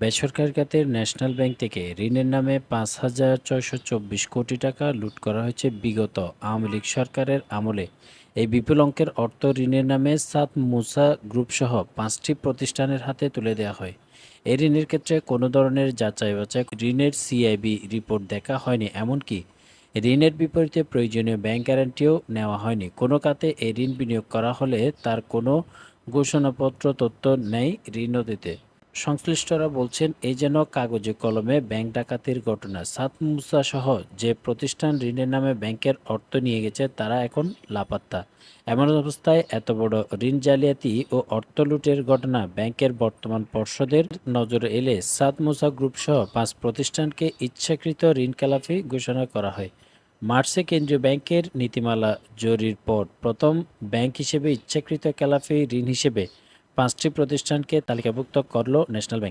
বেসরকারি খাতের national bank থেকে ঋণের নামে ৫,৬২৪ কোটি টাকা লুট করা হয়েছে বিগত আওয়ামী লীগ সরকারের আমলে। এই বিপুল অঙ্কের অর্থ ঋণের নামে সাদ মুসা গ্রুপসহ ৫টি প্রতিষ্ঠানের হাতে তুলে দেওয়া হয়। এই ঋণের ক্ষেত্রে কোনো ধরনের যাচাই-বাছাই ঋণের সিআইবি রিপোর্ট দেখা হয়নি, এমনকি ঋণের বিপরীতে প্রয়োজনীয় ব্যাংক গ্যারান্টিও নেওয়া হয়নি। কোনো খাতে এই ঋণ বিনিয়োগ করা হলে তার কোনো ঘোষণাপত্র তথ্য নেই ঋণ দিতে। সংশ্লিষ্টরা বলছেন, এই যেন কাগজে কলমে ব্যাংক ডাকাতির ঘটনা। সাদ মুসা সহ যে প্রতিষ্ঠান ঋণের নামে ব্যাংকের অর্থ নিয়ে গেছে তারা এখন লাপাত্তা। এমন অবস্থায় এত বড় ঋণ জালিয়াতি ও অর্থ লুটের ঘটনা ব্যাংকের বর্তমান পর্ষদের নজরে এলে সাদ মুসা গ্রুপ সহ ৫ প্রতিষ্ঠানকে ইচ্ছাকৃত ঋণ খেলাপি ঘোষণা করা হয়। মার্চে কেন্দ্রীয় ব্যাংকের নীতিমালা জারির পর প্রথম ব্যাংক হিসেবে ইচ্ছাকৃত খেলাপি ঋণ হিসেবে ৫টি প্রতিষ্ঠানকে তালিকাভুক্ত করল ন্যাশনাল ব্যাংক।